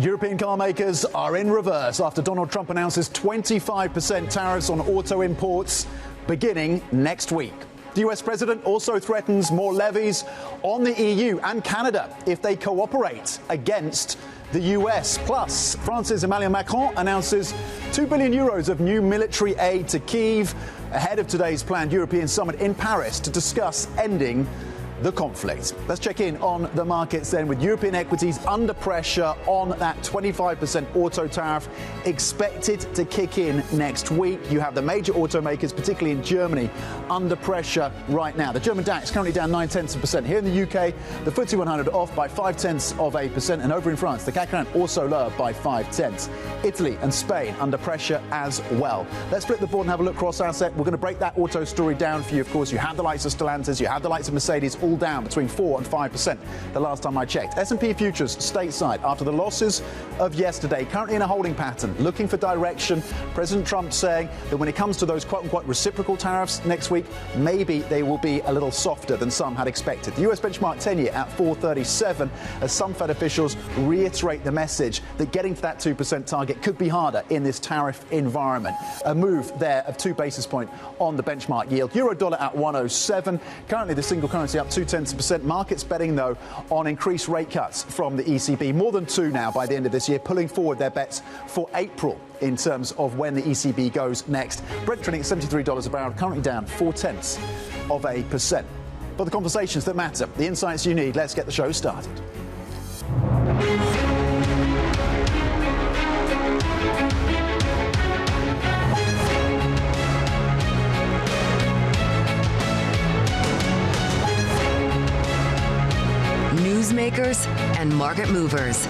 European car makers are in reverse after Donald Trump announces 25% tariffs on auto imports beginning next week. The US president also threatens more levies on the EU and Canada if they cooperate against the US. Plus, France's Emmanuel Macron announces 2 billion euros of new military aid to Kyiv ahead of today's planned European summit in Paris to discuss ending the conflict. Let's check in on the markets then, with European equities under pressure on that 25% auto tariff expected to kick in next week. You have the major automakers, particularly in Germany, under pressure right now. The German DAX currently down 0.9%. Here in the UK, the FTSE 100 off by 0.5%. And over in France, the CAC 40 also lower by 0.5. Italy and Spain under pressure as well. Let's split the board and have a look cross-asset. We're going to break that auto story down for you. Of course, you have the likes of Stellantis, you have the likes of Mercedes, all down between 4 and 5% the last time I checked. S&P futures stateside after the losses of yesterday, currently in a holding pattern, looking for direction. President Trump saying that when it comes to those quote-unquote reciprocal tariffs next week, maybe they will be a little softer than some had expected. The US benchmark 10-year at 4.37 as some Fed officials reiterate the message that getting to that 2% target could be harder in this tariff environment. A move there of 2 basis points on the benchmark yield. Euro dollar at 107. Currently the single currency up 0.2%. Markets betting, though, on increased rate cuts from the ECB. More than 2 now by the end of this year, pulling forward their bets for April in terms of when the ECB goes next. Brent trading at $73 a barrel, currently down 0.4%. But the conversations that matter, the insights you need. Let's get the show started. Newsmakers and market movers.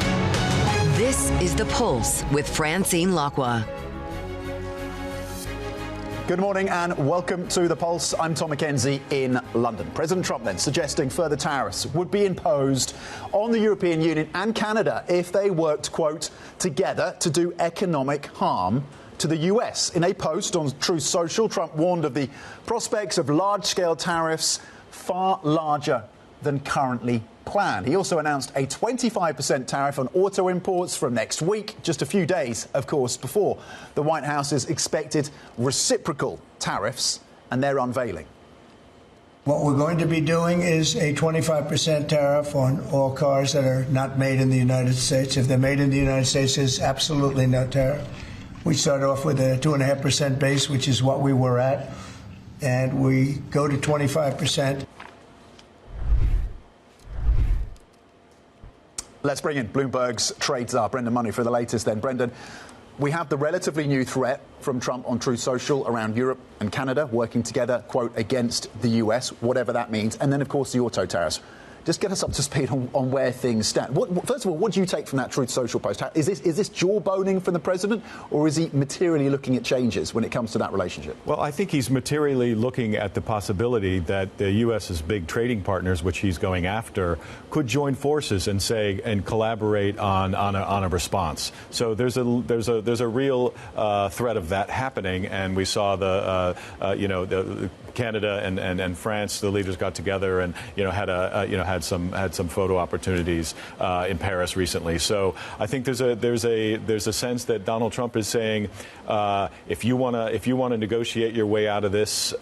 This is The Pulse with Francine Lacqua. Good morning and welcome to The Pulse. I'm Tom McKenzie in London. President Trump then suggesting further tariffs would be imposed on the European Union and Canada if they worked, quote, together to do economic harm to the US. In a post on Truth Social, Trump warned of the prospects of large-scale tariffs far larger than currently planned. He also announced a 25% tariff on auto imports from next week, just a few days, of course, before the White House's expected reciprocal tariffs and their unveiling. What we're going to be doing is a 25% tariff on all cars that are not made in the United States. If they're made in the United States, there's absolutely no tariff. We start off with a 2.5% base, which is what we were at, and we go to 25%. Let's bring in Bloomberg's trade czar, Brendan Money, for the latest then. Brendan, we have the relatively new threat from Trump on Truth Social around Europe and Canada working together, quote, against the US, whatever that means. And then, of course, the auto tariffs. Just get us up to speed on where things stand. First of all, what do you take from that Truth Social post? Is this jawboning from the president, or is he materially looking at changes when it comes to that relationship? Well, I think he's materially looking at the possibility that the U.S.'s big trading partners, which he's going after, could join forces and collaborate on a response. So there's a real threat of that happening, and we saw the Canada and France, the leaders got together and had some photo opportunities in Paris recently. So I think there's a sense that Donald Trump is saying if you want to negotiate your way out of these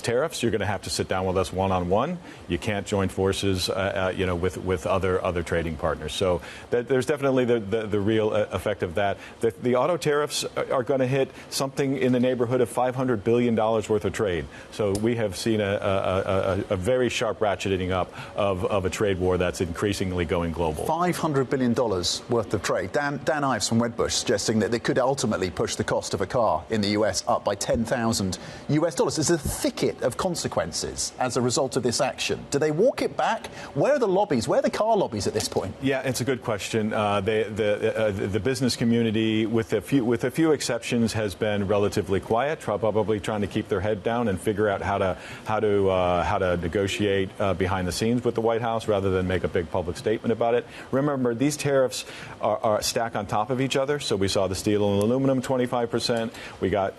tariffs, you're going to have to sit down with us one-on-one. You can't join forces with other trading partners. So there's definitely the real effect of that. The auto tariffs are going to hit something in the neighborhood of $500 billion worth of trade. So we have seen a very sharp ratcheting up of a trade war that's increasingly going global. $500 billion worth of trade. Dan Ives from Wedbush suggesting that they could ultimately push the cost of a car in the US up by $10,000 US dollars. There's a thicket of consequences as a result of this action. Do they walk it back? Where are the lobbies? Where are the car lobbies at this point? Yeah, it's a good question. The business community, with a few exceptions, has been relatively quiet, probably trying to keep their head down and figure out how to negotiate behind the scenes with the White House rather than make a big public statement about it. Remember, these tariffs are stack on top of each other. So we saw the steel and aluminum 25%.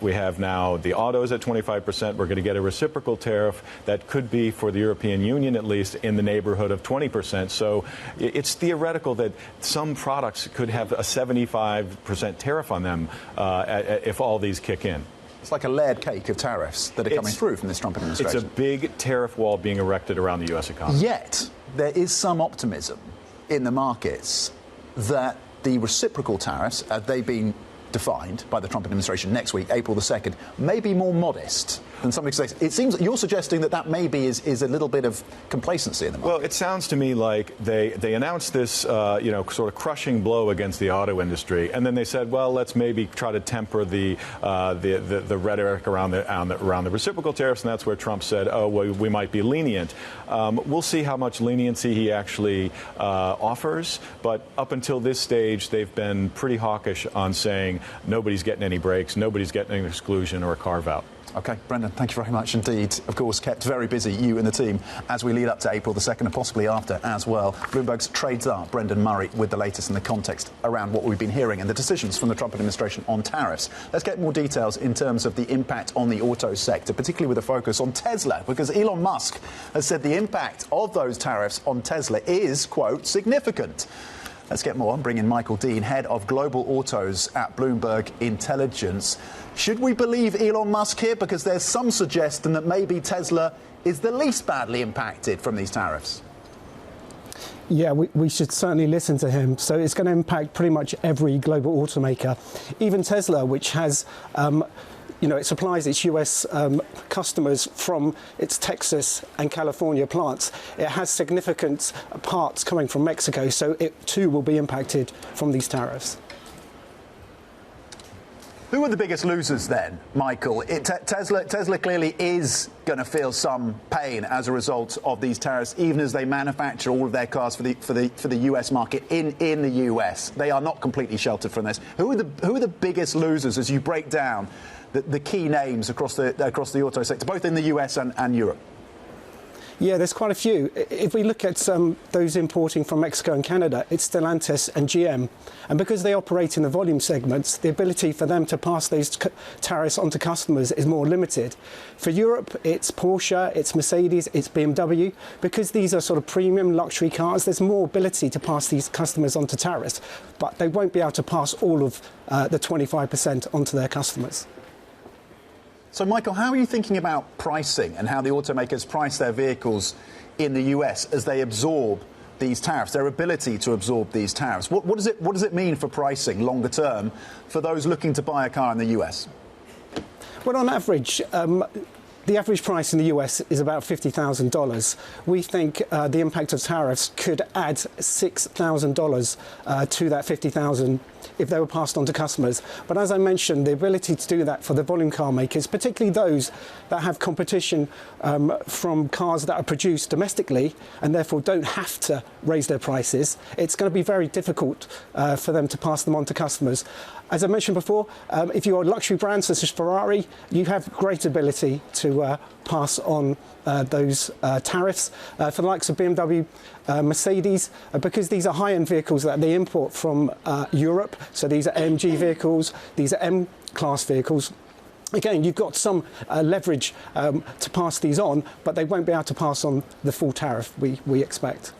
We have now the autos at 25%. We're going to get a reciprocal tariff that could be, for the European Union at least, in the neighborhood of 20%. So it's theoretical that some products could have a 75% tariff on them if all these kick in. It's like a layered cake of tariffs that are coming through from this Trump administration. It's a big tariff wall being erected around the U.S. economy. Yet, there is some optimism in the markets that the reciprocal tariffs, as they've been defined by the Trump administration next week, April the 2nd, may be more modest than some expect. It seems you're suggesting that maybe is a little bit of complacency in the market. Well, it sounds to me like they announced this, sort of crushing blow against the auto industry, and then they said, well, let's maybe try to temper the rhetoric around the reciprocal tariffs, and that's where Trump said, oh, well, we might be lenient. We'll see how much leniency he actually offers, but up until this stage, they've been pretty hawkish on saying nobody's getting any breaks, nobody's getting an exclusion or a carve out. OK, Brendan, thank you very much indeed. Of course, kept very busy, you and the team, as we lead up to April the 2nd and possibly after as well. Bloomberg's trade czar, Brendan Murray, with the latest in the context around what we've been hearing and the decisions from the Trump administration on tariffs. Let's get more details in terms of the impact on the auto sector, particularly with a focus on Tesla, because Elon Musk has said the impact of those tariffs on Tesla is, quote, significant. Let's get more and bring in Michael Dean, head of global autos at Bloomberg Intelligence. Should we believe Elon Musk here? Because there's some suggestion that maybe Tesla is the least badly impacted from these tariffs. Yeah, we should certainly listen to him. So it's going to impact pretty much every global automaker, even Tesla, which has it supplies its US customers from its Texas and California plants. It has significant parts coming from Mexico, so it too will be impacted from these tariffs. Who are the biggest losers then, Michael? Tesla clearly is going to feel some pain as a result of these tariffs, even as they manufacture all of their cars for the US market in the US. They are not completely sheltered from this. Who are the biggest losers as you break down the key names across the auto sector, both in the US and Europe? Yeah, there's quite a few. If we look at those importing from Mexico and Canada, it's Stellantis and GM. And because they operate in the volume segments, the ability for them to pass those tariffs onto customers is more limited. For Europe, it's Porsche, it's Mercedes, it's BMW. Because these are sort of premium luxury cars, there's more ability to pass these customers onto tariffs. But they won't be able to pass all of the 25% onto their customers. So, Michael, how are you thinking about pricing and how the automakers price their vehicles in the US as they absorb these tariffs, their ability to absorb these tariffs? What does it mean for pricing longer term for those looking to buy a car in the US? Well, on average, the average price in the US is about $50,000. We think the impact of tariffs could add $6,000 to that $50,000 if they were passed on to customers. But as I mentioned, the ability to do that for the volume car makers, particularly those that have competition from cars that are produced domestically and therefore don't have to raise their prices, it's going to be very difficult for them to pass them on to customers. As I mentioned before, if you're a luxury brand such as Ferrari, you have great ability to pass on those tariffs. For the likes of BMW, Mercedes, because these are high-end vehicles that they import from Europe, so these are AMG vehicles, these are M-class vehicles. Again, you've got some leverage to pass these on, but they won't be able to pass on the full tariff we expect.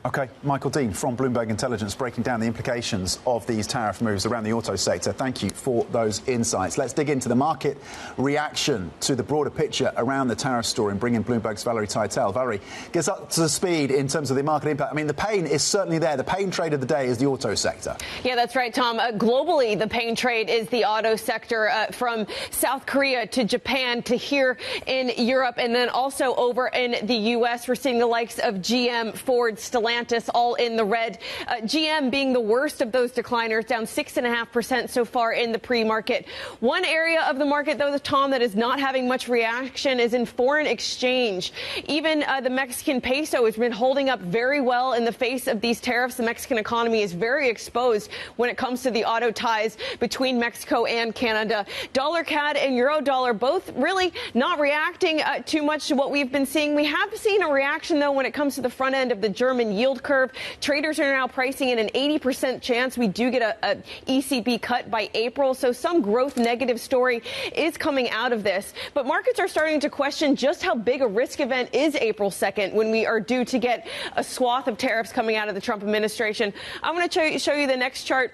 OK, Michael Dean from Bloomberg Intelligence breaking down the implications of these tariff moves around the auto sector. Thank you for those insights. Let's dig into the market reaction to the broader picture around the tariff story and bring in Bloomberg's Valerie Teitel. Valerie, gets up to speed in terms of the market impact. I mean, the pain is certainly there. The pain trade of the day is the auto sector. Yeah, that's right, Tom. Globally, the pain trade is the auto sector from South Korea to Japan to here in Europe and then also over in the U.S. We're seeing the likes of GM, Ford, Stellantis Stellantis all in the red. GM being the worst of those decliners, down 6.5% so far in the pre-market. One area of the market, though, Tom, that is not having much reaction is in foreign exchange. Even the Mexican peso has been holding up very well in the face of these tariffs. The Mexican economy is very exposed when it comes to the auto ties between Mexico and Canada. Dollar CAD and euro dollar both really not reacting too much to what we've been seeing. We have seen a reaction, though, when it comes to the front end of the German yield curve. Traders are now pricing in an 80% chance we do get a ECB cut by April. So some growth negative story is coming out of this. But markets are starting to question just how big a risk event is April 2nd when we are due to get a swath of tariffs coming out of the Trump administration. I'm going to show you the next chart,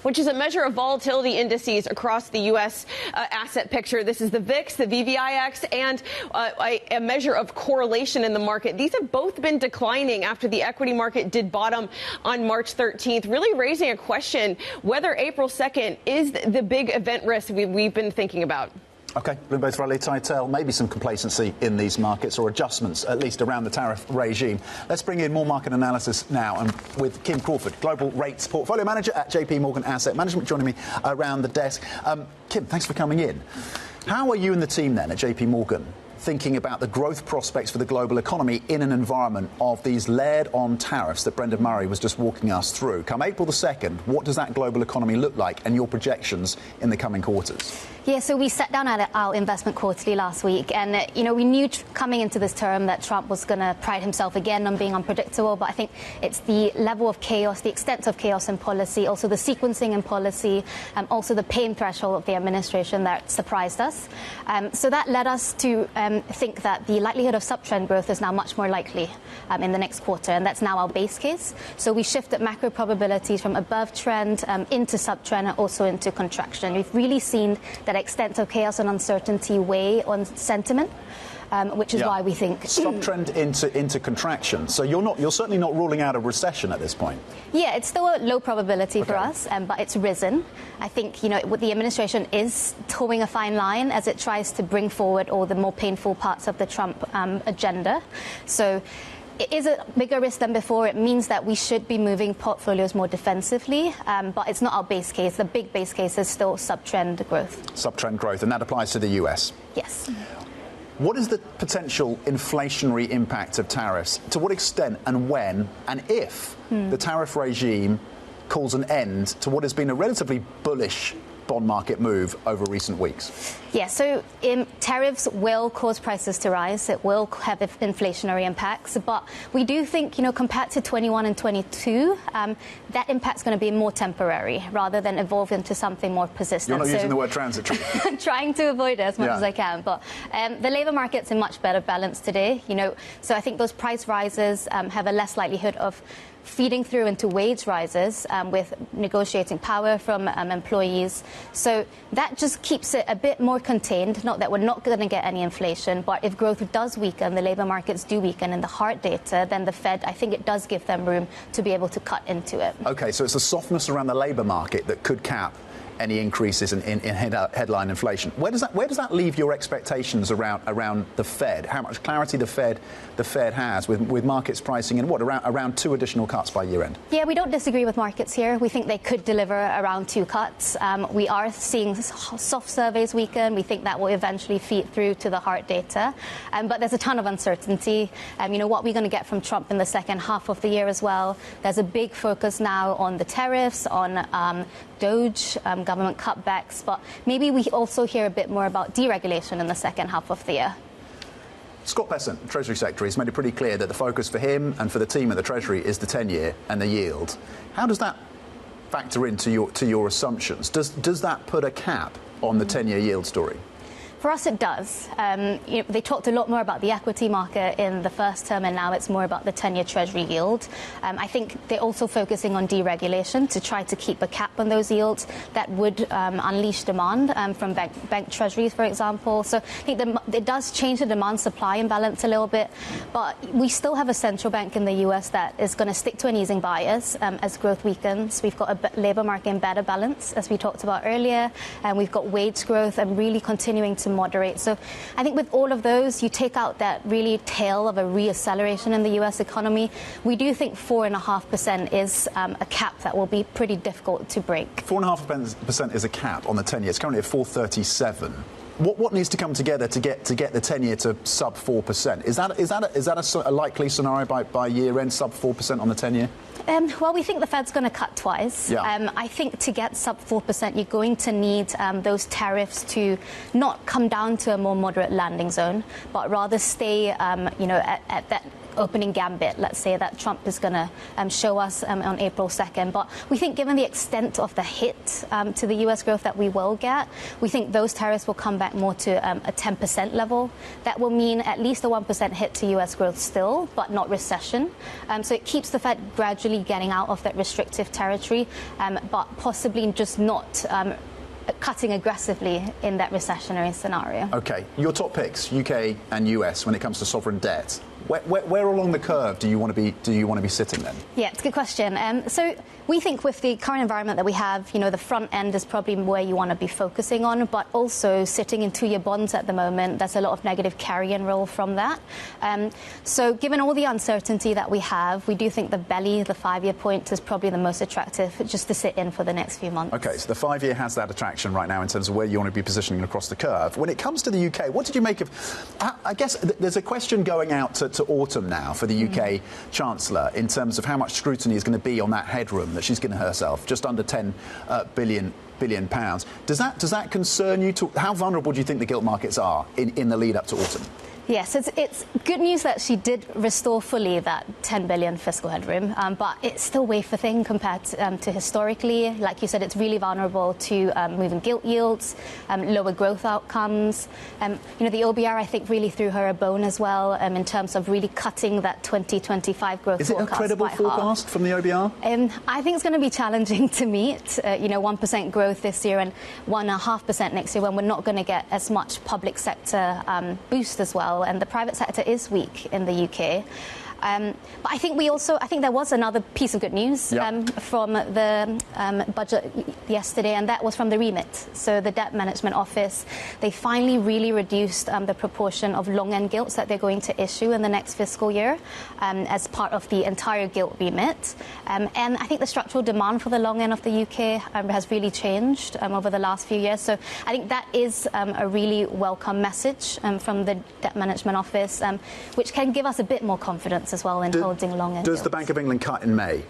which is a measure of volatility indices across the U.S. Asset picture. This is the VIX, the VVIX, and a measure of correlation in the market. These have both been declining after the equity market did bottom on March 13th, really raising a question whether April 2nd is the big event risk we've been thinking about. OK, Bloomberg's Raleigh Teitel, maybe some complacency in these markets or adjustments, at least around the tariff regime. Let's bring in more market analysis now and with Kim Crawford, Global Rates Portfolio Manager at JPMorgan Asset Management, joining me around the desk. Kim, thanks for coming in. How are you and the team then at JPMorgan thinking about the growth prospects for the global economy in an environment of these layered-on tariffs that Brendan Murray was just walking us through? Come April the 2nd, what does that global economy look like and your projections in the coming quarters? Yeah, so we sat down at our investment quarterly last week, and, we knew coming into this term that Trump was going to pride himself again on being unpredictable, but I think it's the level of chaos, the extent of chaos in policy, also the sequencing in policy, also the pain threshold of the administration that surprised us. So that led us to think that the likelihood of subtrend growth is now much more likely in the next quarter, and that's now our base case. So we shifted macro probabilities from above trend into subtrend and also into contraction. We've really seen that extent of chaos and uncertainty weigh on sentiment, which is why we think subtrend into contraction. So you're certainly not ruling out a recession at this point. Yeah, it's still a low probability for us, but it's risen. I think what the administration is towing a fine line as it tries to bring forward all the more painful parts of the Trump agenda. So it is a bigger risk than before. It means that we should be moving portfolios more defensively, but it's not our base case. The big base case is still subtrend growth. Subtrend growth, and that applies to the US? Yes. What is the potential inflationary impact of tariffs? To what extent and when and if the tariff regime calls an end to what has been a relatively bullish bond market move over recent weeks? Yeah, so tariffs will cause prices to rise. It will have inflationary impacts. But we do think, compared to 21 and 22, that impact's going to be more temporary rather than evolve into something more persistent. You're not using the word transitory. I'm trying to avoid it as much as I can. But the labour market's in much better balance today, So I think those price rises have a less likelihood of feeding through into wage rises with negotiating power from employees. So that just keeps it a bit more contained. Not that we're not going to get any inflation, but if growth does weaken, the labour markets do weaken in the hard data, then the Fed, I think it does give them room to be able to cut into it. OK, so it's the softness around the labour market that could cap any increases in headline inflation. Where does that leave your expectations around the Fed? How much clarity the Fed has with markets pricing in around 2 additional cuts by year end? Yeah, we don't disagree with markets here. We think they could deliver around 2 cuts. We are seeing soft surveys weaken. We think that will eventually feed through to the hard data. But there's a ton of uncertainty. What we're going to get from Trump in the second half of the year as well. There's a big focus now on the tariffs, on DOGE, government cutbacks, but maybe we also hear a bit more about deregulation in the second half of the year. Scott Bessent, Treasury Secretary, has made it pretty clear that the focus for him and for the team at the Treasury is the 10-year and the yield. How does that factor into your assumptions? Does that put a cap on the 10-year yield story? For us, it does. They talked a lot more about the equity market in the first term, and now it's more about the 10-year Treasury yield. I think they're also focusing on deregulation to try to keep a cap on those yields that would unleash demand from bank treasuries, for example. So I think it does change the demand-supply imbalance a little bit, but we still have a central bank in the U.S. that is going to stick to an easing bias as growth weakens. We've got a labour market in better balance, as we talked about earlier, and we've got wage growth and really continuing to moderate. So I think with all of those, you take out that really tail of a reacceleration in the U.S. economy. We do think 4.5% is a cap that will be pretty difficult to break. 4.5% is a cap on the 10-year. It's currently at 4.37. What needs to come together to get the 10-year to sub 4%? Is that a likely scenario by year end, sub 4% on the 10-year? Well, we think the Fed's going to cut twice. Yeah. I think to get sub 4%, you're going to need those tariffs to not come down to a more moderate landing zone, but rather stay, at that opening gambit, let's say, that Trump is going to show us on April 2nd. But we think given the extent of the hit to the U.S. growth that we will get, we think those tariffs will come back more to a 10% level. That will mean at least a 1% hit to U.S. growth still, but not recession. So it keeps the Fed gradually getting out of that restrictive territory, but possibly just not cutting aggressively in that recessionary scenario. OK, your top picks, UK and US, when it comes to sovereign debt. Where along the curve do you want to be sitting then? Yeah, it's a good question. So we think with the current environment that we have, the front end is probably where you want to be focusing on, but also sitting in 2-year bonds at the moment, there's a lot of negative carry-in roll from that. So given all the uncertainty that we have, we do think the belly, the 5-year point, is probably the most attractive just to sit in for the next few months. OK, so the 5-year has that attraction right now in terms of where you want to be positioning across the curve. When it comes to the UK, what did you make of... I guess there's a question going out to autumn now for the UK Chancellor in terms of how much scrutiny is going to be on that headroom that she's given herself, just under 10 billion pounds. Does that concern you? How vulnerable do you think the gilt markets are in the lead up to autumn? Yes, it's good news that she did restore fully that 10 billion fiscal headroom, but it's still wafer thin compared to historically. Like you said, it's really vulnerable to moving gilt yields, lower growth outcomes. The OBR, I think, really threw her a bone as well in terms of really cutting that 2025 growth forecast. Is it a credible forecast from the OBR? I think it's going to be challenging to meet, 1% growth this year and 1.5% next year when we're not going to get as much public sector boost as well. And the private sector is weak in the UK. But I think there was another piece of good news from the budget yesterday, and that was from the remit. So the Debt Management Office, they finally really reduced the proportion of long-end gilts that they're going to issue in the next fiscal year as part of the entire gilt remit. And I think the structural demand for the long end of the UK has really changed over the last few years. So I think that is a really welcome message from the Debt Management Office, which can give us a bit more confidence as well in holding long end. Does the Bank of England cut in May?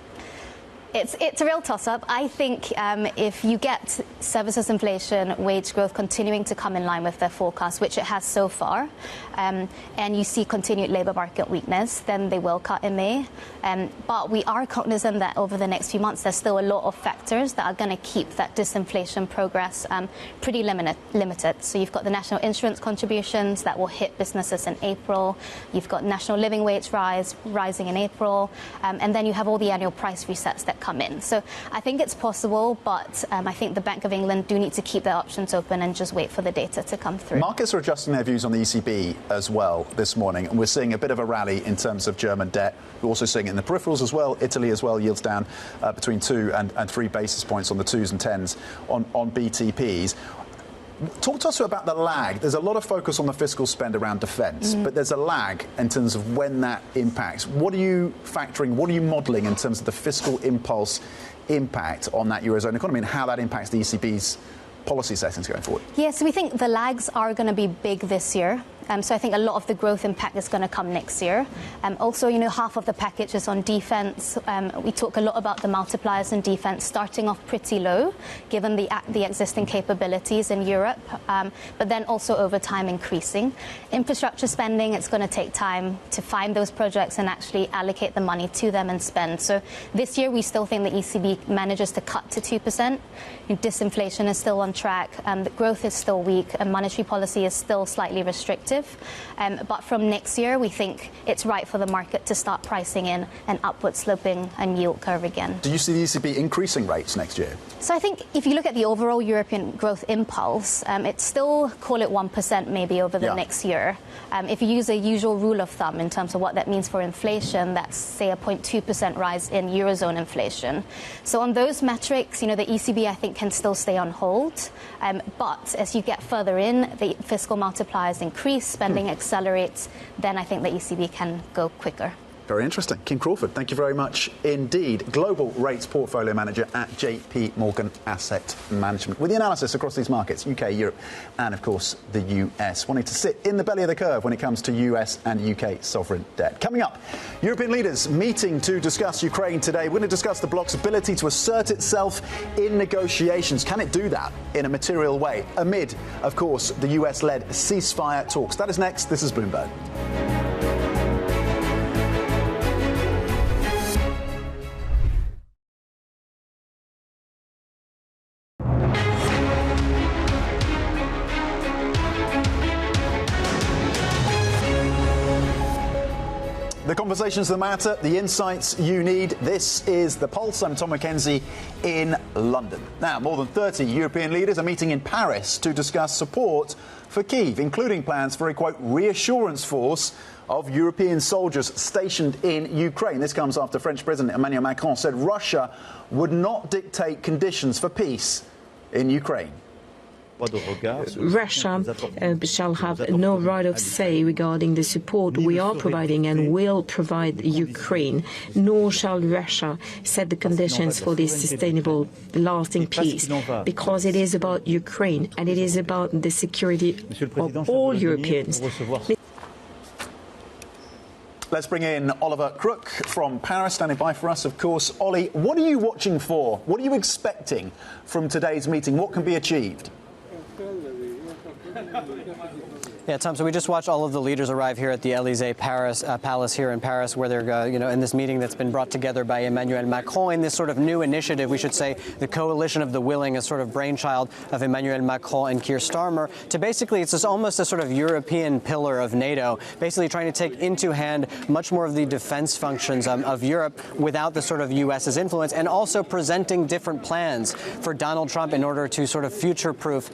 It's a real toss-up. I think if you get services inflation, wage growth continuing to come in line with their forecast, which it has so far, and you see continued labour market weakness, then they will cut in May. But we are cognizant that over the next few months, there's still a lot of factors that are going to keep that disinflation progress pretty limited. So you've got the national insurance contributions that will hit businesses in April. You've got national living wage rising in April. And then you have all the annual price resets that come in. So I think it's possible, but I think the Bank of England do need to keep their options open and just wait for the data to come through. Markets are adjusting their views on the ECB as well this morning, and we're seeing a bit of a rally in terms of German debt. We're also seeing it in the peripherals as well. Italy as well, yields down between 2 and 3 basis points on the 2s and 10s on BTPs. Talk to us about the lag. There's a lot of focus on the fiscal spend around defence, but there's a lag in terms of when that impacts. What are you factoring, what are you modelling in terms of the fiscal impulse impact on that Eurozone economy and how that impacts the ECB's policy settings going forward? Yeah, so we think the lags are going to be big this year. So I think a lot of the growth impact is going to come next year. Also, half of the package is on defence. We talk a lot about the multipliers in defence starting off pretty low, given the existing capabilities in Europe, but then also over time increasing. Infrastructure spending, it's going to take time to find those projects and actually allocate the money to them and spend. So this year, we still think the ECB manages to cut to 2%. Disinflation is still on track. The growth is still weak, and monetary policy is still slightly restrictive. negative. But from next year, we think it's right for the market to start pricing in an upward sloping and yield curve again. Do you see the ECB increasing rates next year? So I think if you look at the overall European growth impulse, it's still, call it 1% maybe over the next year. If you use a usual rule of thumb in terms of what that means for inflation, that's, say, a 0.2% rise in Eurozone inflation. So on those metrics, the ECB, I think, can still stay on hold. But as you get further in, the fiscal multipliers increase, spending accelerates, then I think the ECB can go quicker. Very interesting. Kim Crawford, thank you very much indeed. Global Rates Portfolio Manager at JPMorgan Asset Management. With the analysis across these markets, UK, Europe, and of course the US, wanting to sit in the belly of the curve when it comes to US and UK sovereign debt. Coming up, European leaders meeting to discuss Ukraine today. We're going to discuss the bloc's ability to assert itself in negotiations. Can it do that in a material way amid, of course, the US-led ceasefire talks? That is next. This is Bloomberg. The conversations that matter, the insights you need. This is The Pulse. I'm Tom McKenzie in London. Now, more than 30 European leaders are meeting in Paris to discuss support for Kyiv, including plans for a, quote, reassurance force of European soldiers stationed in Ukraine. This comes after French President Emmanuel Macron said Russia would not dictate conditions for peace in Ukraine. Russia shall have no right of say regarding the support we are providing and will provide Ukraine, nor shall Russia set the conditions for this sustainable, lasting peace, because it is about Ukraine and it is about the security of all Europeans. Let's bring in Oliver Crook from Paris, standing by for us, of course. Ollie, what are you watching for? What are you expecting from today's meeting? What can be achieved? Yeah, Tom, so we just watched all of the leaders arrive here at the Élysée Palace here in Paris, where they're, in this meeting that's been brought together by Emmanuel Macron in this sort of new initiative, we should say, the Coalition of the Willing, a sort of brainchild of Emmanuel Macron and Keir Starmer, to basically, it's almost a sort of European pillar of NATO, basically trying to take into hand much more of the defense functions of Europe without the sort of U.S.'s influence, and also presenting different plans for Donald Trump in order to sort of future-proof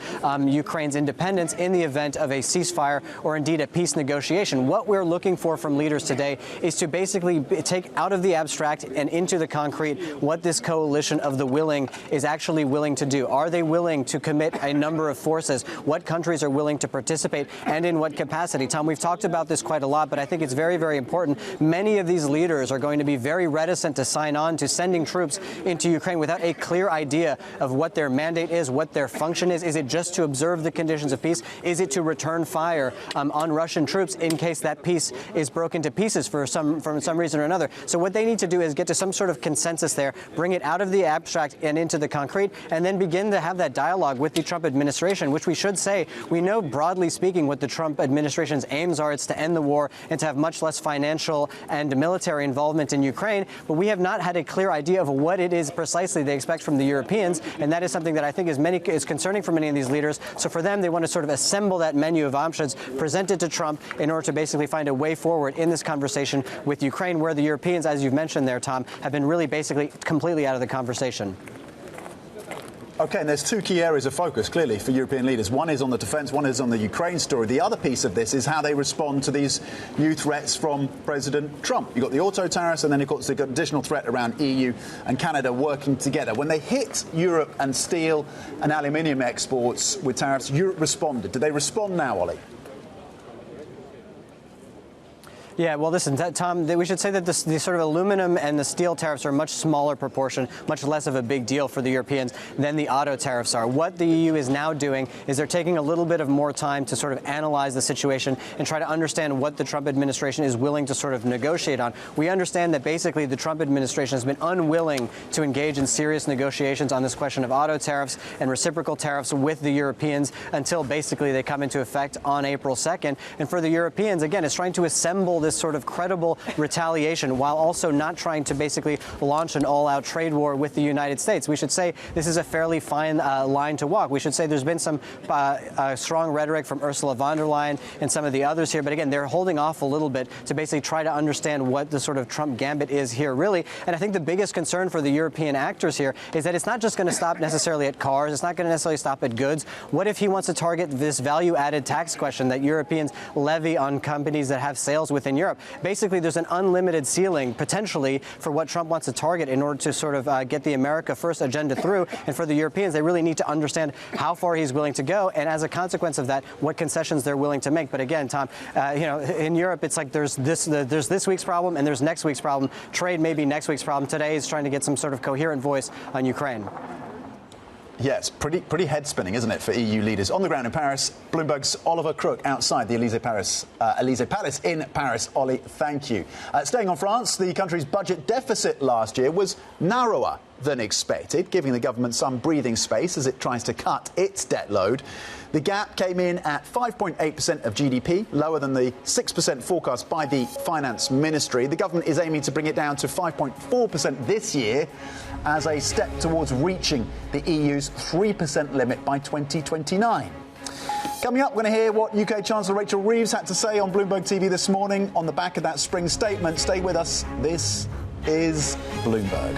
Ukraine's independence in the event of a ceasefire or indeed a peace negotiation. What we're looking for from leaders today is to basically take out of the abstract and into the concrete what this coalition of the willing is actually willing to do. Are they willing to commit a number of forces? What countries are willing to participate and in what capacity? Tom, we've talked about this quite a lot, but I think it's very, very important. Many of these leaders are going to be very reticent to sign on to sending troops into Ukraine without a clear idea of what their mandate is, what their function is. Is it just to observe the conditions of peace? Is it to return fire on Russian troops in case that peace is broken to pieces for some reason or another? So what they need to do is get to some sort of consensus there, bring it out of the abstract and into the concrete, and then begin to have that dialogue with the Trump administration, which we should say, we know broadly speaking what the Trump administration's aims are. It's to end the war and to have much less financial and military involvement in Ukraine. But we have not had a clear idea of what it is precisely they expect from the Europeans. And that is something that I think is concerning for many of these leaders. So for them, they want to sort of assemble that menu of options, present it to Trump in order to basically find a way forward in this conversation with Ukraine, where the Europeans, as you've mentioned there, Tom, have been really basically completely out of the conversation. OK, and there's two key areas of focus, clearly, for European leaders. One is on the defence, one is on the Ukraine story. The other piece of this is how they respond to these new threats from President Trump. You've got the auto tariffs, and then you've got the additional threat around EU and Canada working together. When they hit Europe and steel and aluminium exports with tariffs, Europe responded. Do they respond now, Ollie? Yeah, well, listen, Tom, we should say that the sort of aluminum and the steel tariffs are a much smaller proportion, much less of a big deal for the Europeans than the auto tariffs are. What the EU is now doing is they're taking a little bit of more time to sort of analyze the situation and try to understand what the Trump administration is willing to sort of negotiate on. We understand that basically the Trump administration has been unwilling to engage in serious negotiations on this question of auto tariffs and reciprocal tariffs with the Europeans until basically they come into effect on April 2nd. And for the Europeans, again, it's trying to assemble this sort of credible retaliation while also not trying to basically launch an all-out trade war with the United States. We should say this is a fairly fine line to walk. We should say there's been some strong rhetoric from Ursula von der Leyen and some of the others here. But again, they're holding off a little bit to basically try to understand what the sort of Trump gambit is here, really. And I think the biggest concern for the European actors here is that it's not just going to stop necessarily at cars. It's not going to necessarily stop at goods. What if he wants to target this value-added tax question that Europeans levy on companies that have sales within Europe? Basically, there's an unlimited ceiling, potentially, for what Trump wants to target in order to sort of get the America First agenda through. And for the Europeans, they really need to understand how far he's willing to go, and as a consequence of that, what concessions they're willing to make. But again, Tom, in Europe, it's like there's this week's problem and there's next week's problem. Trade may be next week's problem. Today is trying to get some sort of coherent voice on Ukraine. Yes, pretty head-spinning, isn't it, for EU leaders? On the ground in Paris, Bloomberg's Oliver Crook outside the Elysee Palace in Paris. Ollie, thank you. Staying on France, the country's budget deficit last year was narrower than expected, giving the government some breathing space as it tries to cut its debt load. The gap came in at 5.8% of GDP, lower than the 6% forecast by the Finance Ministry. The government is aiming to bring it down to 5.4% this year as a step towards reaching the EU's 3% limit by 2029. Coming up, we're going to hear what UK Chancellor Rachel Reeves had to say on Bloomberg TV this morning on the back of that spring statement. Stay with us. This is Bloomberg.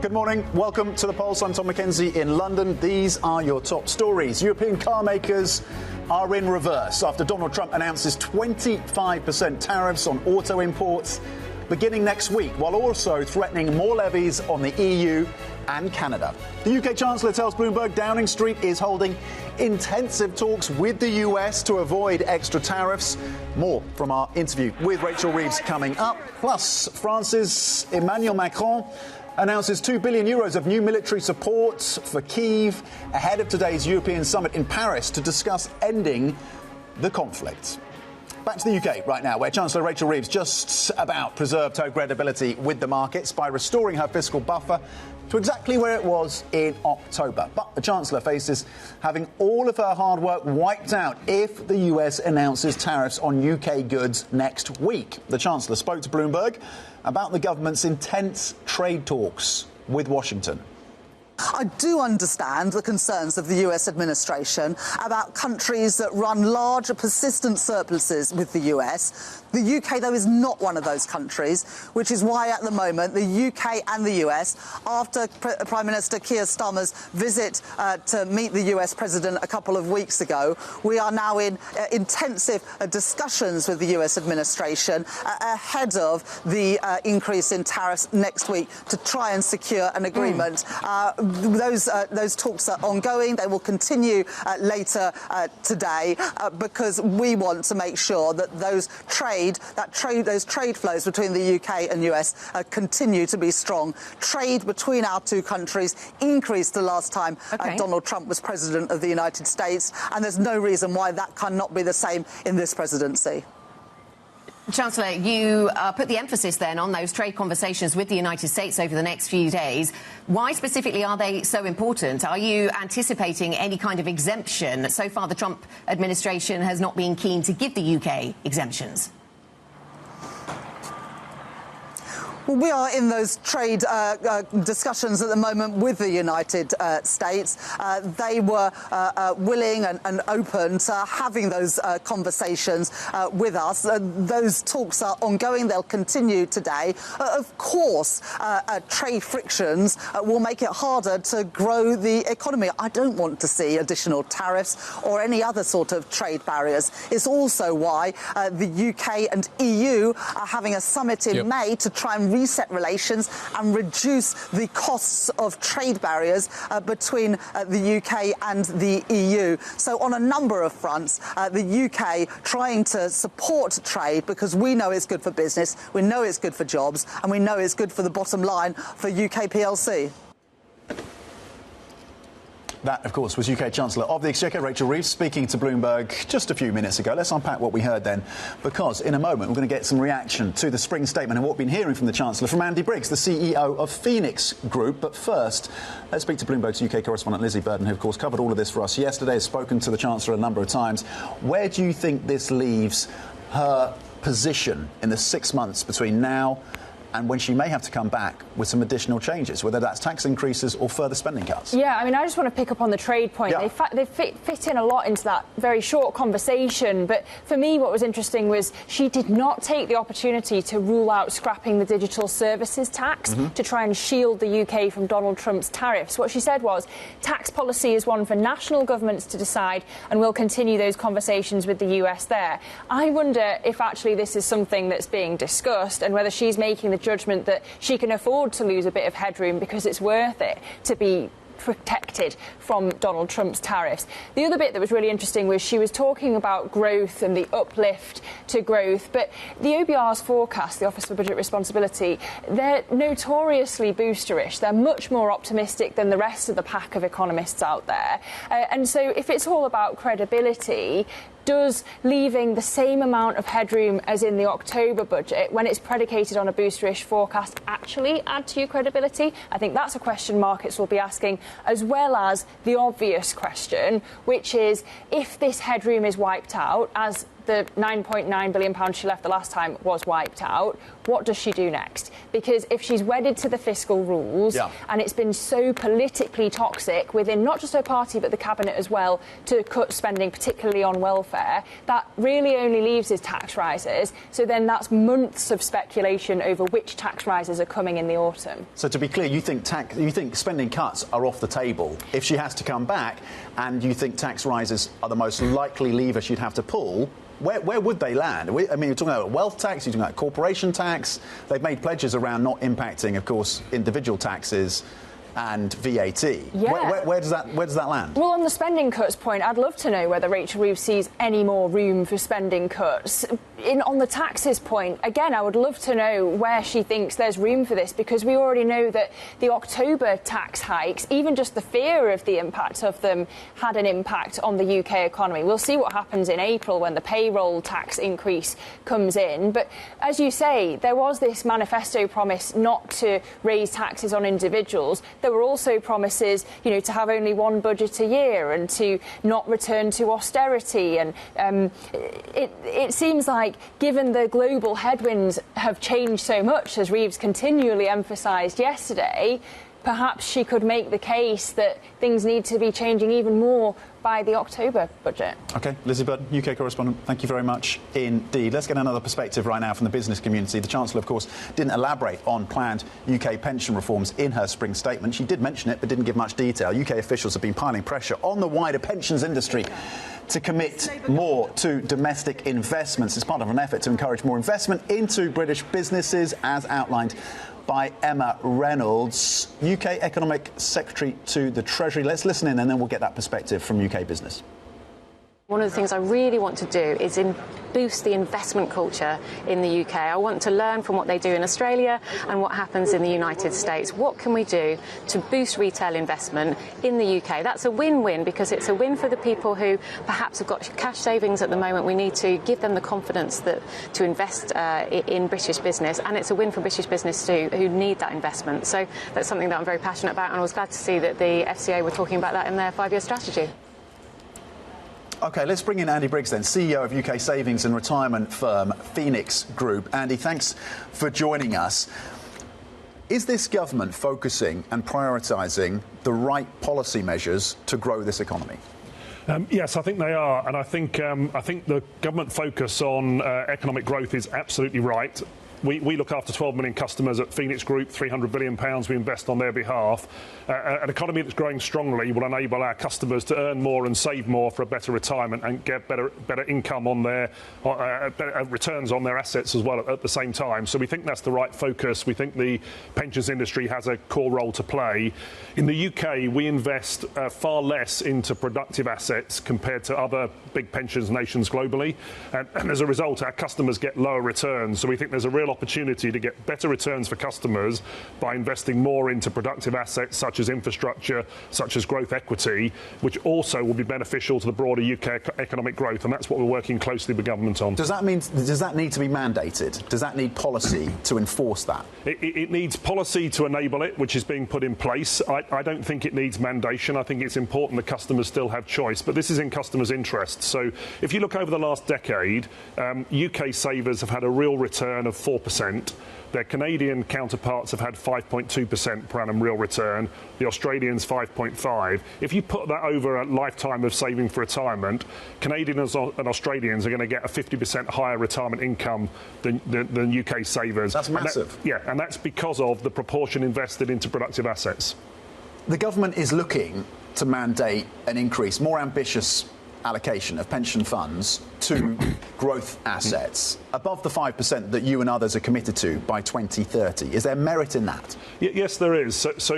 Good morning. Welcome to the Pulse. I'm Tom McKenzie in London. These are your top stories. European car makers are in reverse after Donald Trump announces 25% tariffs on auto imports beginning next week, while also threatening more levies on the EU and Canada. The UK Chancellor tells Bloomberg Downing Street is holding intensive talks with the US to avoid extra tariffs. More from our interview with Rachel Reeves coming up. Plus, France's Emmanuel Macron announces €2 billion of new military support for Kyiv ahead of today's European summit in Paris to discuss ending the conflict. Back to the UK right now, where Chancellor Rachel Reeves just about preserved her credibility with the markets by restoring her fiscal buffer to exactly where it was in October. But the Chancellor faces having all of her hard work wiped out if the US announces tariffs on UK goods next week. The Chancellor spoke to Bloomberg about the government's intense trade talks with Washington. I do understand the concerns of the US administration about countries that run large, persistent surpluses with the US. The UK, though, is not one of those countries, which is why at the moment the UK and the US, after Prime Minister Keir Starmer's visit to meet the US President a couple of weeks ago, we are now in intensive discussions with the US administration ahead of the increase in tariffs next week to try and secure an agreement. Those talks are ongoing. They will continue later today because we want to make sure that those trade flows between the UK and US continue to be strong. Trade between our two countries increased the last time Donald Trump was President of the United States, and there's no reason why that cannot be the same in this presidency. Chancellor, you put the emphasis then on those trade conversations with the United States over the next few days. Why specifically are they so important? Are you anticipating any kind of exemption? So far, the Trump administration has not been keen to give the UK exemptions. Well, we are in those trade discussions at the moment with the United States. They were willing and open to having those conversations with us. Those talks are ongoing. They'll continue today. Of course, trade frictions will make it harder to grow the economy. I don't want to see additional tariffs or any other sort of trade barriers. It's also why the UK and EU are having a summit in May to try and reset relations and reduce the costs of trade barriers between the UK and the EU. So on a number of fronts, the UK trying to support trade because we know it's good for business, we know it's good for jobs, and we know it's good for the bottom line for UK PLC. That, of course, was UK Chancellor of the Exchequer, Rachel Reeves, speaking to Bloomberg just a few minutes ago. Let's unpack what we heard then, because in a moment we're going to get some reaction to the spring statement and what we've been hearing from the Chancellor, from Andy Briggs, the CEO of Phoenix Group. But first, let's speak to Bloomberg's UK correspondent Lizzie Burden, who, of course, covered all of this for us yesterday, has spoken to the Chancellor a number of times. Where do you think this leaves her position in the 6 months between now and when she may have to come back with some additional changes, whether that's tax increases or further spending cuts? Yeah, I mean, I just want to pick up on the trade point. Yeah. They fit in a lot into that very short conversation. But for me, what was interesting was she did not take the opportunity to rule out scrapping the digital services tax to try and shield the UK from Donald Trump's tariffs. What she said was, tax policy is one for national governments to decide, and we'll continue those conversations with the US there. I wonder if actually this is something that's being discussed and whether she's making the judgment that she can afford to lose a bit of headroom because it's worth it to be protected from Donald Trump's tariffs. The other bit that was really interesting was she was talking about growth and the uplift to growth, but the OBR's forecast, the Office for Budget Responsibility, they're notoriously boosterish. They're much more optimistic than the rest of the pack of economists out there. And so if it's all about credibility, does leaving the same amount of headroom as in the October budget, when it's predicated on a boosterish forecast, actually add to your credibility? I think that's a question markets will be asking, as well as the obvious question, which is, if this headroom is wiped out, as the £9.9 billion she left the last time was wiped out, what does she do next? Because if she's wedded to the fiscal rules, and it's been so politically toxic within not just her party but the cabinet as well to cut spending, particularly on welfare, that really only leaves his tax rises. So then that's months of speculation over which tax rises are coming in the autumn. So to be clear, you think spending cuts are off the table if she has to come back, and you think tax rises are the most likely lever she'd have to pull. Where would they land? I mean, you're talking about wealth tax, you're talking about corporation tax. They've made pledges around not impacting, of course, individual taxes and VAT. Yeah. Where does that land? Well, on the spending cuts point, I'd love to know whether Rachel Reeves sees any more room for spending cuts. On the taxes point, again, I would love to know where she thinks there's room for this, because we already know that the October tax hikes, even just the fear of the impact of them, had an impact on the UK economy. We'll see what happens in April when the payroll tax increase comes in. But as you say, there was this manifesto promise not to raise taxes on individuals. There were also promises, to have only one budget a year and to not return to austerity. And it seems like, given the global headwinds have changed so much, as Reeves continually emphasised yesterday, perhaps she could make the case that things need to be changing even more by the October budget. OK, Lizzie Burden, UK correspondent, thank you very much indeed. Let's get another perspective right now from the business community. The Chancellor, of course, didn't elaborate on planned UK pension reforms in her spring statement. She did mention it, but didn't give much detail. UK officials have been piling pressure on the wider pensions industry to commit more to domestic investments. It's part of an effort to encourage more investment into British businesses, as outlined by Emma Reynolds, UK Economic Secretary to the Treasury. Let's listen in and then we'll get that perspective from UK business. One of the things I really want to do is boost the investment culture in the UK. I want to learn from what they do in Australia and what happens in the United States. What can we do to boost retail investment in the UK? That's a win-win, because it's a win for the people who perhaps have got cash savings at the moment. We need to give them the confidence to invest in British business, and it's a win for British business too, who need that investment. So that's something that I'm very passionate about, and I was glad to see that the FCA were talking about that in their 5-year strategy. OK, let's bring in Andy Briggs then, CEO of UK savings and retirement firm Phoenix Group. Andy, thanks for joining us. Is this government focusing and prioritising the right policy measures to grow this economy? Yes, I think they are, and I think the government focus on economic growth is absolutely right. We look after 12 million customers at Phoenix Group, £300 billion we invest on their behalf. An economy that's growing strongly will enable our customers to earn more and save more for a better retirement and get better income on their better returns on their assets as well at the same time. So we think that's the right focus. We think the pensions industry has a core role to play. In the UK, we invest far less into productive assets compared to other big pensions nations globally. And as a result, our customers get lower returns. So we think there's a real real opportunity to get better returns for customers by investing more into productive assets such as infrastructure, such as growth equity, which also will be beneficial to the broader UK economic growth, and that's what we're working closely with government on. Does that need to be mandated? Does that need policy to enforce that? It needs policy to enable it, which is being put in place. I don't think it needs mandation. I think it's important that customers still have choice, but this is in customers' interests. So if you look over the last decade, UK savers have had a real return of 4%. Their Canadian counterparts have had 5.2% per annum real return, the Australians 5.5%. If you put that over a lifetime of saving for retirement, Canadians and Australians are going to get a 50% higher retirement income than UK savers. That's massive. And that's because of the proportion invested into productive assets. The government is looking to mandate an increase, more ambitious allocation of pension funds to growth assets above the 5% that you and others are committed to by 2030. Is there merit in that? Yes, there is. So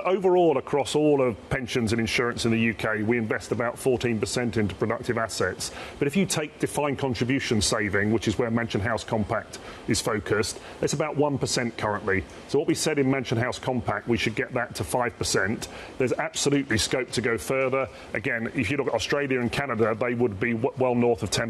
overall, across all of pensions and insurance in the UK, we invest about 14% into productive assets. But if you take defined contribution saving, which is where Mansion House Compact is focused, it's about 1% currently. So what we said in Mansion House Compact, we should get that to 5%. There's absolutely scope to go further. Again, if you look at Australia and Canada, they would be well north of 10%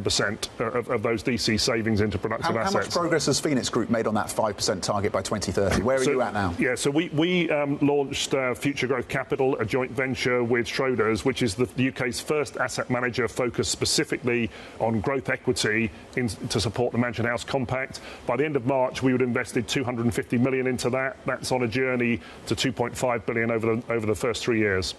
of those DC savings into productive assets. How much progress has Phoenix Group made on that 5% target by 2030? Where are you at now? Yeah, so we launched Future Growth Capital, a joint venture with Schroders, which is the UK's first asset manager focused specifically on growth equity to support the Mansion House Compact. By the end of March, we would have invested 250 million into that. That's on a journey to 2.5 billion over the first 3 years.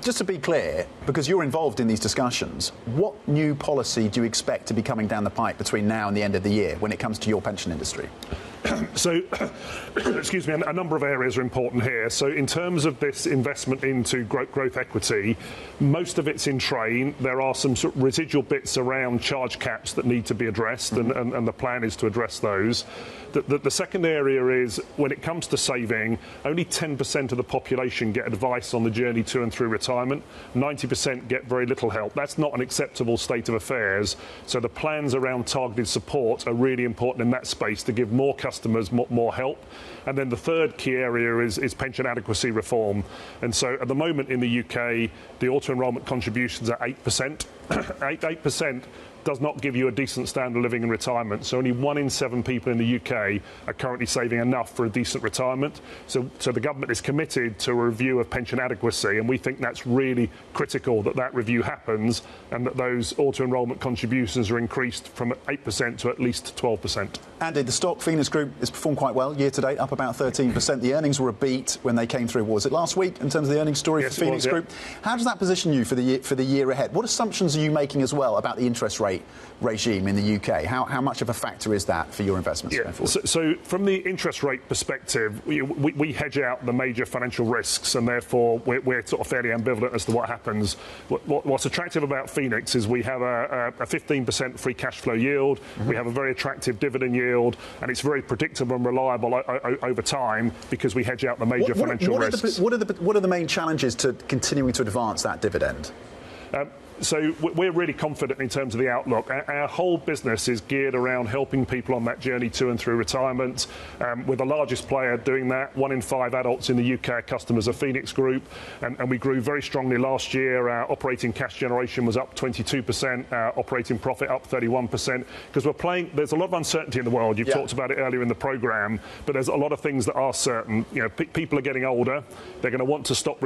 Just to be clear, because you're involved in these discussions, what new policy do you expect to be coming down the pipe between now and the end of the year when it comes to your pension industry? So, excuse me, a number of areas are important here. So in terms of this investment into growth equity, most of it's in train. There are some sort of residual bits around charge caps that need to be addressed, and the plan is to address those. The second area is, when it comes to saving, only 10% of the population get advice on the journey to and through retirement. 90% get very little help. That's not an acceptable state of affairs. So the plans around targeted support are really important in that space to give more customers more help. And then the third key area is pension adequacy reform. And so at the moment in the UK, the auto-enrolment contributions are 8%. 8% does not give you a decent standard of living in retirement. So only 1 in 7 people in the UK are currently saving enough for a decent retirement. So the government is committed to a review of pension adequacy, and we think that's really critical that review happens and that those auto-enrolment contributions are increased from 8% to at least 12%. Andy, the stock Phoenix Group has performed quite well year to date, up about 13%. The earnings were a beat when they came through. What was it, last week, in terms of the earnings story for Phoenix Group? How does that position you for the year ahead? What assumptions are you making as well about the interest rate regime in the UK? How much of a factor is that for your investments going forward? So from the interest rate perspective, we hedge out the major financial risks, and therefore we're sort of fairly ambivalent as to what happens. What's attractive about Phoenix is we have a 15% free cash flow yield, we have a very attractive dividend yield, and it's very predictable and reliable over time because we hedge out the major financial risks. What are the main challenges to continuing to advance that dividend? So we're really confident in terms of the outlook. Our whole business is geared around helping people on that journey to and through retirement. We're the largest player doing that. 1 in 5 adults in the UK customers of Phoenix Group, and we grew very strongly last year. Our operating cash generation was up 22%, our operating profit up 31%, because we're playing. There's a lot of uncertainty in the world. You've talked about it earlier in the programme, but there's a lot of things that are certain. You know, people are getting older. They're going to want to stop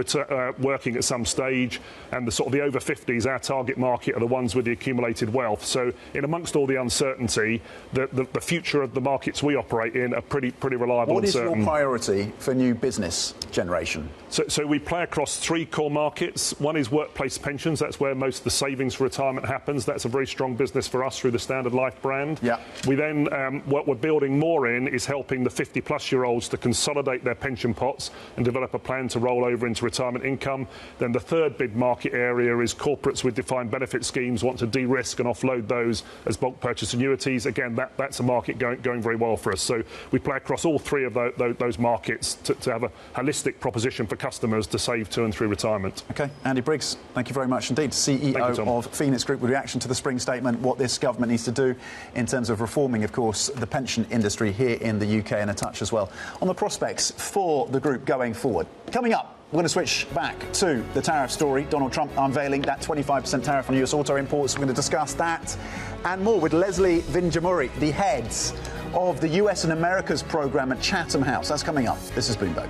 working at some stage, and the sort of the over 50s, our target market are the ones with the accumulated wealth. So in amongst all the uncertainty, the future of the markets we operate in are pretty reliable. What and is certain. your priority for new business generation? So we play across 3 core markets. One is workplace pensions. That's where most of the savings for retirement happens. That's a very strong business for us through the Standard Life brand. Yeah. We then, what we're building more in is helping the 50-plus-year-olds to consolidate their pension pots and develop a plan to roll over into retirement income. Then the third big market area is corporates with defined benefit schemes want to de-risk and offload those as bulk purchase annuities. Again, that's a market going very well for us. So we play across all three of those markets to have a holistic proposition for customers to save to and through retirement. OK, Andy Briggs, thank you very much indeed. CEO of Phoenix Group, with reaction to the spring statement, what this government needs to do in terms of reforming, of course, the pension industry here in the UK, and a touch as well on the prospects for the group going forward. Coming up, we're going to switch back to the tariff story. Donald Trump unveiling that 25% tariff on US auto imports. We're going to discuss that and more with Leslie Vinjamuri, the heads of the US and Americas program at Chatham House. That's coming up. This is Bloomberg.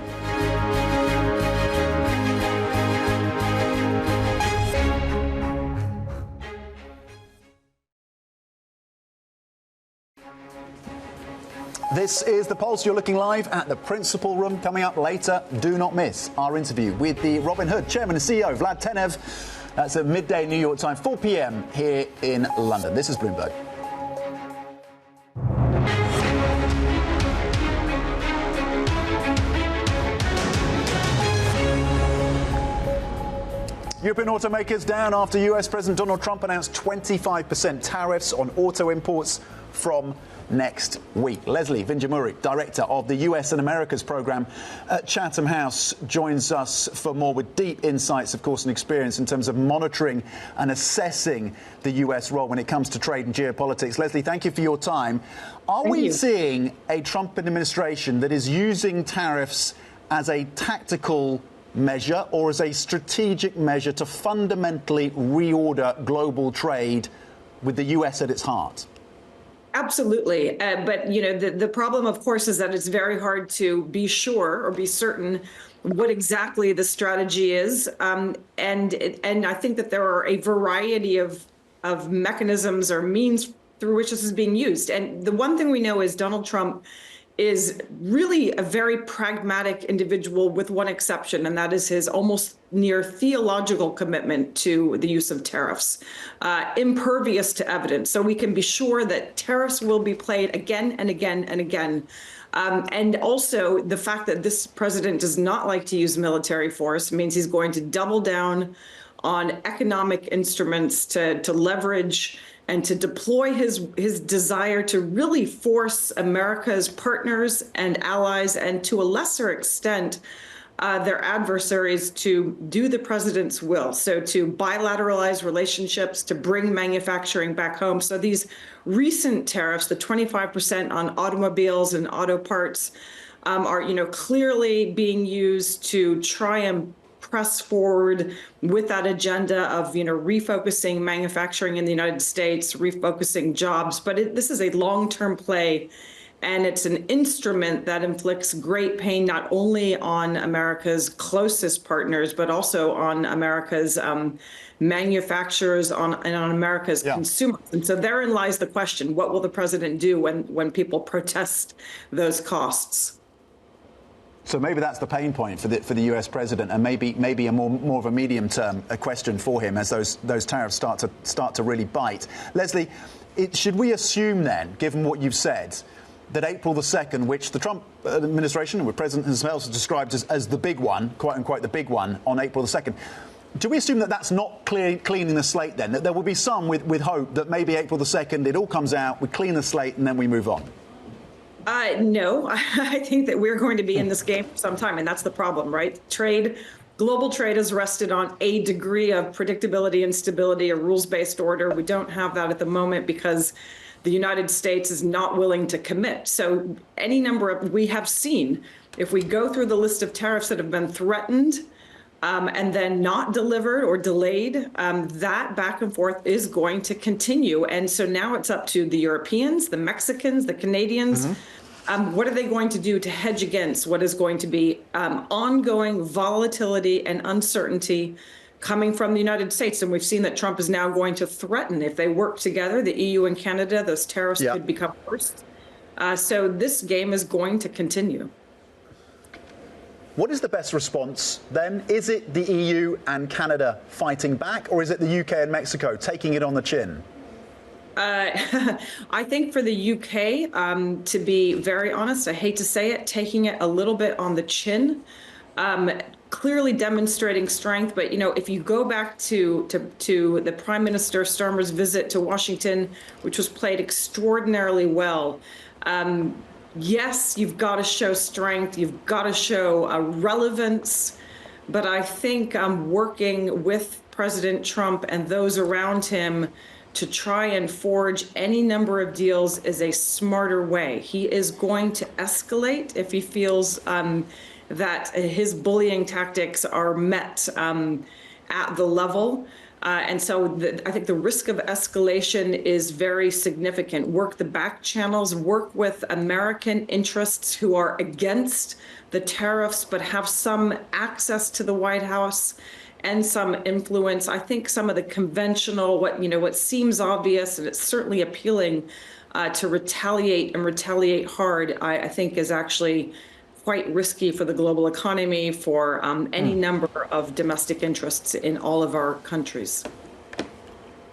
This is The Pulse. You're looking live at the Principal Room. Coming up later, do not miss our interview with the Robinhood Chairman and CEO, Vlad Tenev. That's at midday New York time, 4 p.m. here in London. This is Bloomberg. European automakers down after US President Donald Trump announced 25% tariffs on auto imports from next week. Leslie Vinjamuri, director of the US and Americas program at Chatham House, joins us for more with deep insights, of course, and experience in terms of monitoring and assessing the US role when it comes to trade and geopolitics. Leslie, thank you for your time. Are we seeing a Trump administration that is using tariffs as a tactical measure or as a strategic measure to fundamentally reorder global trade with the US at its heart? Absolutely. But, you know, the problem, of course, is that it's very hard to be sure or be certain what exactly the strategy is. And I think that there are a variety of mechanisms or means through which this is being used. And the one thing we know is Donald Trump is really a very pragmatic individual, with one exception, and that is his almost near theological commitment to the use of tariffs, impervious to evidence. So we can be sure that tariffs will be played again and again and again. And also the fact that this president does not like to use military force means he's going to double down on economic instruments to leverage and to deploy his desire to really force America's partners and allies, and to a lesser extent, their adversaries, to do the president's will. So to bilateralize relationships, to bring manufacturing back home. So these recent tariffs, the 25% on automobiles and auto parts, are, you know, clearly being used to try and press forward with that agenda of, you know, refocusing manufacturing in the United States, refocusing jobs. But this is a long-term play, and it's an instrument that inflicts great pain not only on America's closest partners, but also on America's manufacturers and on America's consumers. And so therein lies the question: what will the president do when people protest those costs? So maybe that's the pain point for the US president, and maybe a more of a medium term question for him as those tariffs start to really bite. Leslie, should we assume then, given what you've said, that April the 2nd, which the Trump administration and the president himself has described as the big one, quote unquote the big one, on April the 2nd, do we assume that that's not cleaning the slate then? That there will be some with hope that maybe April the 2nd it all comes out, we clean the slate, and then we move on? No, I think that we're going to be in this game for some time, and that's the problem, right? Global trade is rested on a degree of predictability and stability, a rules-based order. We don't have that at the moment because the United States is not willing to commit. So we have seen, if we go through the list of tariffs that have been threatened and then not delivered or delayed, that back and forth is going to continue. And so now it's up to the Europeans, the Mexicans, the Canadians. What are they going to do to hedge against what is going to be ongoing volatility and uncertainty coming from the United States? And we've seen that Trump is now going to threaten, if they work together, the EU and Canada, those tariffs could become worse. So this game is going to continue. What is the best response then? Is it the EU and Canada fighting back, or is it the UK and Mexico taking it on the chin? I think for the UK, to be very honest, I hate to say it, taking it a little bit on the chin. clearly demonstrating strength. But, if you go back to the Prime Minister Starmer's visit to Washington, which was played extraordinarily well, yes, you've got to show strength. You've got to show relevance. But I think working with President Trump and those around him to try and forge any number of deals is a smarter way. He is going to escalate if he feels that his bullying tactics are met at the level. And so I think the risk of escalation is very significant. Work the back channels, work with American interests who are against the tariffs but have some access to the White House and some influence. I think some of the conventional, what seems obvious, and it's certainly appealing to retaliate and retaliate hard, I think is actually quite risky for the global economy, for any number of domestic interests in all of our countries.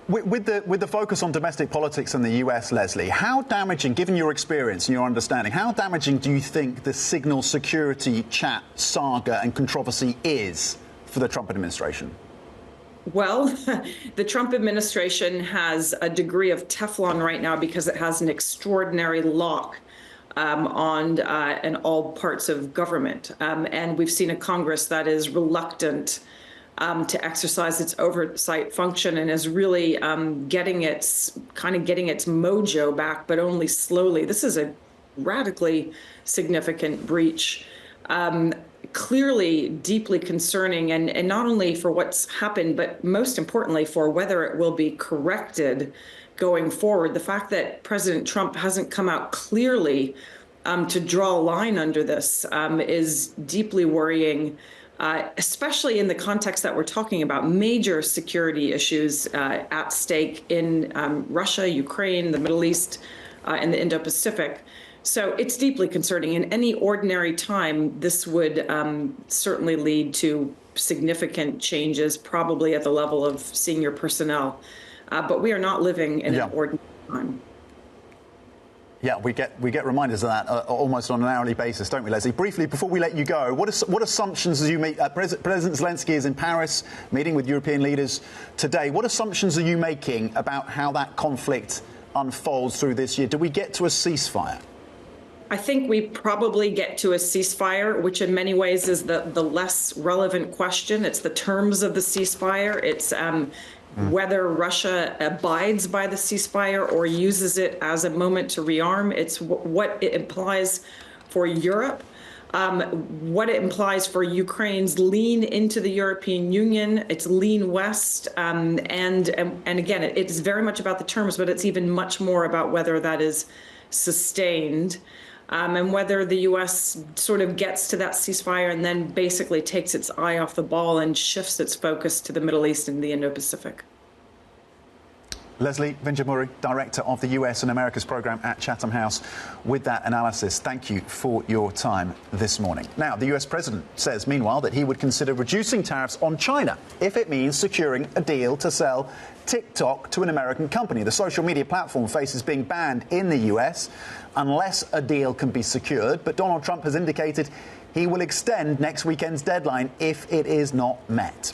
With the focus on domestic politics in the US, Leslie, how damaging, given your experience and your understanding, how damaging do you think the signal security chat saga and controversy is for the Trump administration? Well, the Trump administration has a degree of Teflon right now because it has an extraordinary lock on in all parts of government. And we've seen a Congress that is reluctant to exercise its oversight function and is really getting its mojo back, but only slowly. This is a radically significant breach. Clearly deeply concerning, and not only for what's happened, but most importantly for whether it will be corrected going forward. The fact that President Trump hasn't come out clearly to draw a line under this is deeply worrying, especially in the context that we're talking about major security issues at stake in Russia, Ukraine, the Middle East, and the Indo-Pacific. So it's deeply concerning. In any ordinary time, this would certainly lead to significant changes, probably at the level of senior personnel. But we are not living in an ordinary time. Yeah, we get reminders of that almost on an hourly basis, don't we, Leslie? Briefly, before we let you go, what assumptions as you meet? President Zelensky is in Paris meeting with European leaders today. What assumptions are you making about how that conflict unfolds through this year? Do we get to a ceasefire? I think we probably get to a ceasefire, which in many ways is the less relevant question. It's the terms of the ceasefire. It's whether Russia abides by the ceasefire or uses it as a moment to rearm. It's what it implies for Europe, what it implies for Ukraine's lean into the European Union, its lean west. And again, it's very much about the terms, but it's even much more about whether that is sustained. And whether the U.S. sort of gets to that ceasefire and then basically takes its eye off the ball and shifts its focus to the Middle East and the Indo-Pacific. Leslie Vinjamuri, Director of the US and Americas Programme at Chatham House, with that analysis. Thank you for your time this morning. Now, the US President says, meanwhile, that he would consider reducing tariffs on China if it means securing a deal to sell TikTok to an American company. The social media platform faces being banned in the US unless a deal can be secured. But Donald Trump has indicated he will extend next weekend's deadline if it is not met.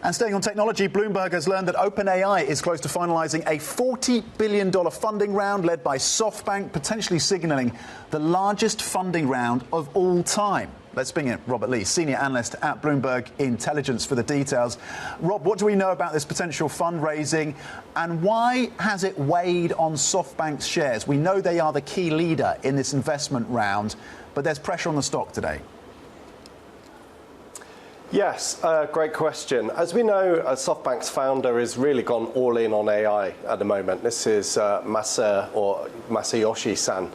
And staying on technology, Bloomberg has learned that OpenAI is close to finalising a $40 billion funding round led by SoftBank, potentially signalling the largest funding round of all time. Let's bring in Robert Lee, senior analyst at Bloomberg Intelligence, for the details. Rob, what do we know about this potential fundraising, and why has it weighed on SoftBank's shares? We know they are the key leader in this investment round, but there's pressure on the stock today. Yes, great question. As we know, SoftBank's founder has really gone all in on AI at the moment. This is Masayoshi-san.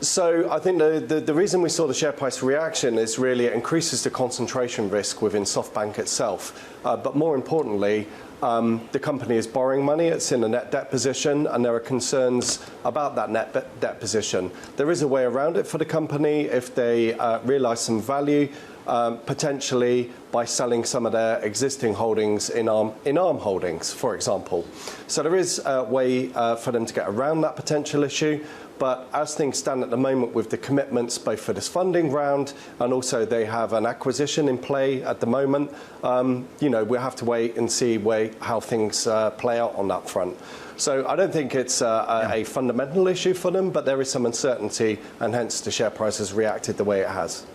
So I think the reason we saw the share price reaction is really it increases the concentration risk within SoftBank itself. But more importantly, the company is borrowing money. It's in a net debt position, and there are concerns about that net debt position. There is a way around it for the company if they realise some value, potentially by selling some of their existing holdings in ARM Holdings, for example. So there is a way for them to get around that potential issue. But as things stand at the moment with the commitments both for this funding round and also they have an acquisition in play at the moment, we'll have to wait and see how things play out on that front. So I don't think it's a fundamental issue for them, but there is some uncertainty, and hence the share price has reacted the way it has.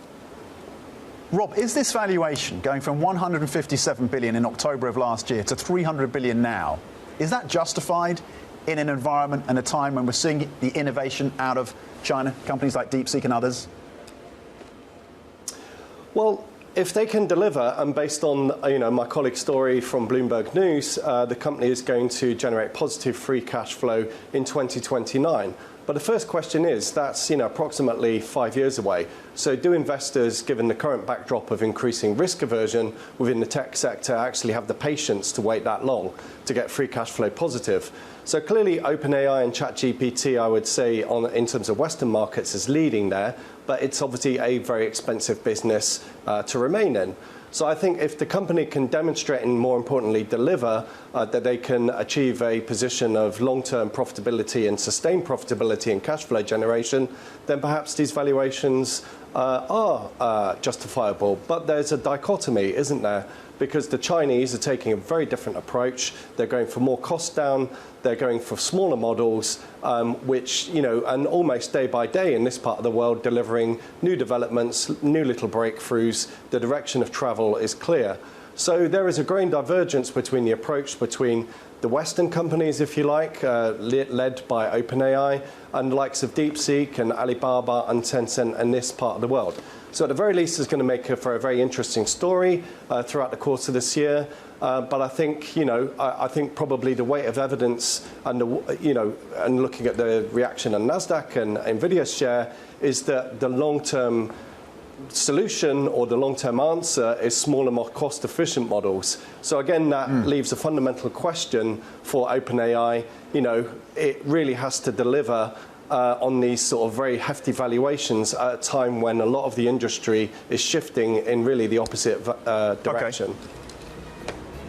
Rob, is this valuation going from 157 billion in October of last year to 300 billion now, is that justified in an environment and a time when we're seeing the innovation out of China, companies like DeepSeek and others? Well, if they can deliver, and based on my colleague's story from Bloomberg News, the company is going to generate positive free cash flow in 2029. But the first question is, that's approximately 5 years away. So do investors, given the current backdrop of increasing risk aversion within the tech sector, actually have the patience to wait that long to get free cash flow positive? So clearly OpenAI and ChatGPT, I would say, in terms of Western markets, is leading there. But it's obviously a very expensive business to remain in. So I think if the company can demonstrate and, more importantly, deliver that they can achieve a position of long-term profitability and sustained profitability and cash flow generation, then perhaps these valuations are justifiable. But there's a dichotomy, isn't there? Because the Chinese are taking a very different approach. They're going for more cost down. They're going for smaller models, which, and almost day by day in this part of the world, delivering new developments, new little breakthroughs. The direction of travel is clear. So there is a growing divergence between the approach between the Western companies, if you like, led by OpenAI, and the likes of DeepSeek and Alibaba and Tencent in this part of the world. So at the very least, it's going to make for a very interesting story throughout the course of this year. But I think, I think probably the weight of evidence and and looking at the reaction on Nasdaq and Nvidia's share is that the long-term solution or the long-term answer is smaller, more cost-efficient models. So again, that leaves a fundamental question for OpenAI. It really has to deliver on these sort of very hefty valuations at a time when a lot of the industry is shifting in really the opposite direction. Okay.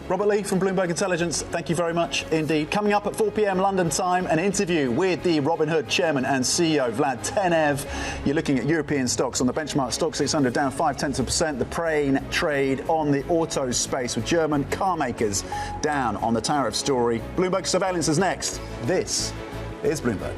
Robert Lee from Bloomberg Intelligence, thank you very much indeed. Coming up at 4 p.m. London time, an interview with the Robinhood chairman and CEO, Vlad Tenev. You're looking at European stocks on the benchmark stock 600 down 0.5%. The praying trade on the auto space with German carmakers down on the tariff story. Bloomberg surveillance is next. This is Bloomberg.